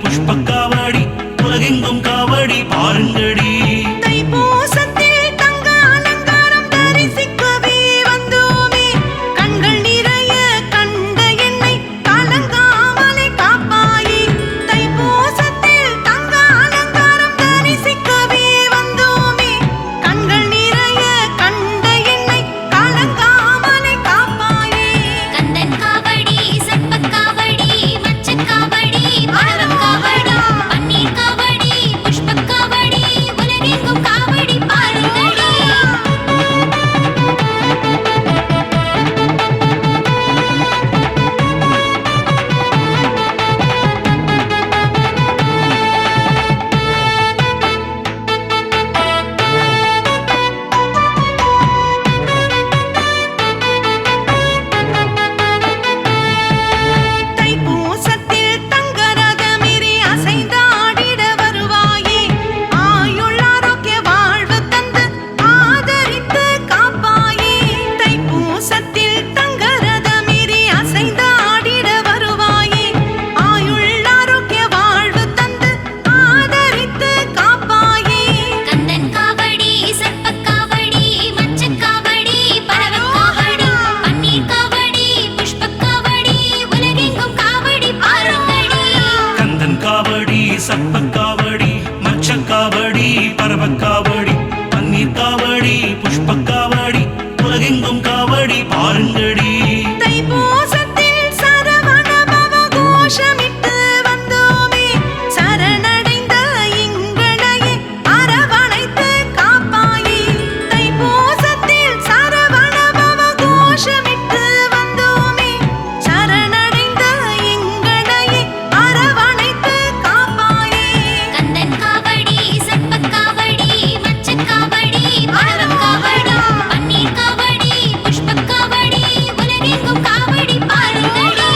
புஷ்பக்காவடி உலகெங்கும் காவடி பாருங்கடி. தைப்பூசத்தில் தங்க அலங்காரம் தரிசிக்கவே வந்தோமே, கண்கள் நிறைய கண்ட என்னை கலங்காமலே காப்பாயே. தைப்பூசத்தில் தங்க அலங்காரம் தரிசிக்கவே வந்தோமே, கண்கள் நிறைய கண்ட என்னை கலங்காமலே காப்பாயே. கந்தன் காவடி சர்ப்பக்காவடி மச்சக்காவடி பழவக்காவடி பன்னீர் காவடி புஷ்பக்காவடி உலகெங்கும் காவடி பாருங்கடி. தைப்பூசத்தில் தங்க ரதமேறி அசைந்தாடிட வருவாயே, ஆயுள் ஆரோக்கிய வாழ்வு தந்து ஆதரித்து காப்பாயே. தைப்பூசத்தில் தங்க ரதமேறி அசைந்தாடிட வருவாயே, ஆயுள் ஆரோக்கிய வாழ்வு தந்து ஆதரித்து காப்பாயே. கந்தன் காவடி சர்ப்பக்காவடி மச்சக்காவடி பழவக்காவடி பன்னீர் காவடி புஷ்பக்காவடி உலகெங்கும் காவடி பாருங்கடி. கந்தன் காவடி சர்ப்பக்காவடி மச்சக்காவடி பரவக்காவடி பன்னீர் காவடி புஷ்பக்காவடி உலகெங்கும் காவடி பாருங்கடி. தைப்பூசத்தில் சரவண பவ கோஷமிட்டு வந்தோமே, சரணடைந்த எங்களையே அரவணைத்து காப்பாயே. தைப்பூசத்தில் சரவண பவ கோஷமிட்டு வந்தோமே, சரணடைந்த எங்களையே அரவணைத்து காப்பாயே. கந்தன் காவடி சர்ப்பக்காவடி மச்சக்காவடி பழவக்காவடி பன்னீர் காவடி புஷ்பக்காவடி உலகெங்கும் காவடி பாருங்கடி.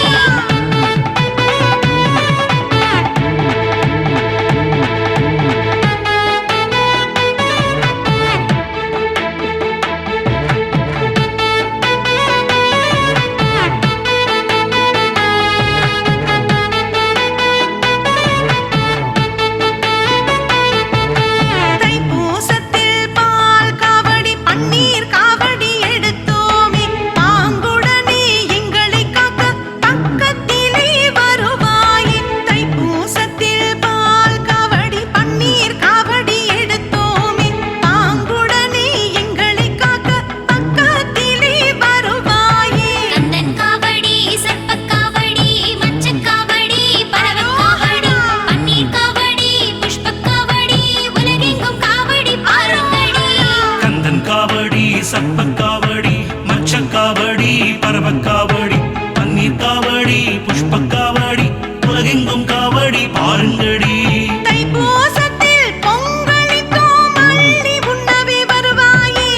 தைப்பூசத்தில் பால் காவடி பன்னீர் காவடி எடுத்தோமே, பாங்குடனே எங்களை காக்க பக்கத்திலே வருவாயே. தைப்பூசத்தில் பால் காவடி பன்னீர் காவடி எடுத்தோமே, பாங்குடனே எங்களை காக்க பக்கத்திலே வருவாயே. கந்தன் காவடி சர்ப்பக்காவடி மச்சக்காவடி பழவக்காவடி பன்னீர் காவடி புஷ்பக்காவடி உலகெங்கும் காவடி பாருங்கடி. கந்தன் காவடி சர்ப்பக்காவடி மச்சக்காவடி பரவக்காவடி பன்னீர் காவடி புஷ்பக்காவடி உலகெங்கும் காவடி பாருங்கடி. தைப்பூசத்தில் பொங்கலித்தோம் அள்ளி உண்ணவே வருவாயே,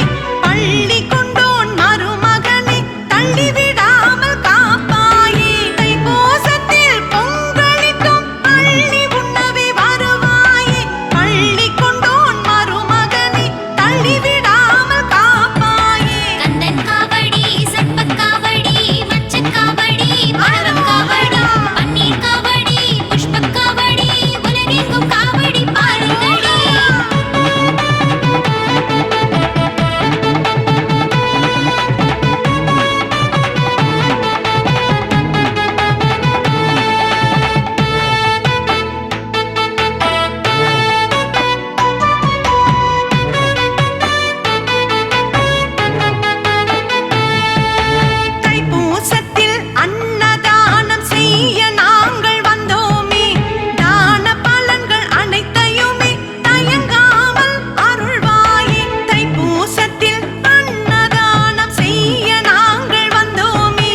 பள்ளி கொண்டோன் மருமகனை தள்ளிவிடாமல் காப்பாயே. தைப்பூசத்தில் பொங்கலித்தோம் அள்ளி உண்ணவே வருவாயே, பள்ளி கொண்டோன் மருமகனை தள்ளிவிடாமல் காப்பாயே. கந்தன் காவடி சர்ப்பக்காவடி மச்சக்காவடி பழவக்காவடி பன்னீர் காவடி புஷ்பக்காவடி உலகெங்கும் காவடி பாருங்கடி. தைப்பூசத்தில் அன்னதானம் செய்ய நாங்கள் வந்தோமே, தான பலன்கள் அனைத்தையுமே தயங்காமல் அருள்வாயே. தைப்பூசத்தில் அன்னதானம் செய்ய நாங்கள் வந்தோமே,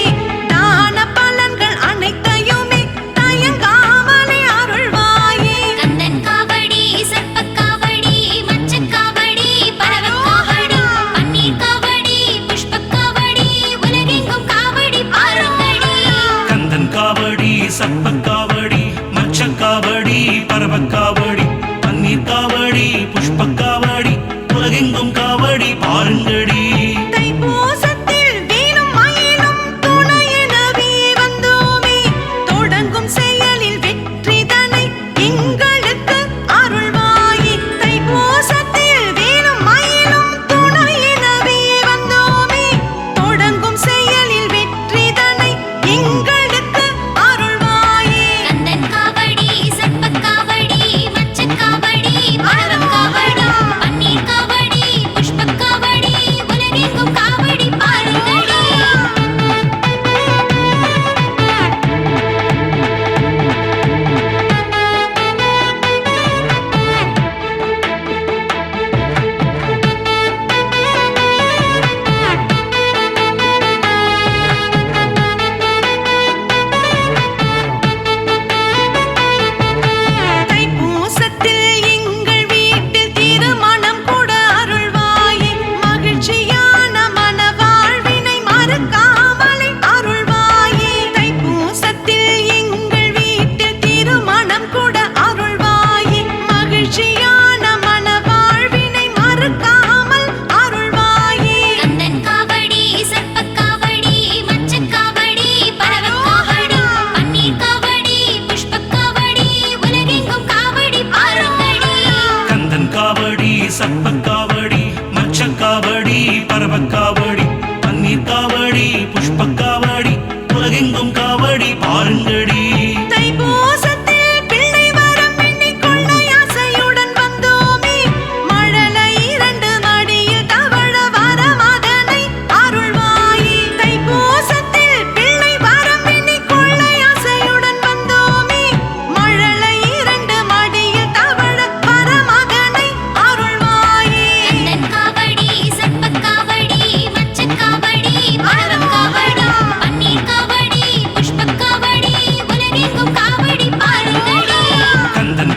தான பலன்கள் அனைத்தையுமே தயங்காமலே அருள்வாயே. கந்தன் காவடி சர்ப்பக்காவடி மச்சக்காவடி பழவக்காவடி பன்னீர் காவடி புஷ்பக்காவடி உலகெங்கும் காவடி பாருங்கடி. கந்தன் காவடி சர்ப்பக்காவடி மச்சக்காவடி பரவக்காவடி பன்னீர் காவடி புஷ்பக்காவடி உலகெங்கும் காவடி பாருங்கடி. தைப்பூசத்தில் வீணும் மயிலும் துணையெனவே வந்தோமே, தொடங்கும் செயலில் வெற்றிதனை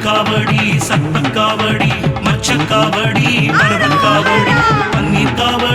காவடி சர்ப்ப காவடி மச்ச காவடி பரவ காவடி பன்னீர் காவடி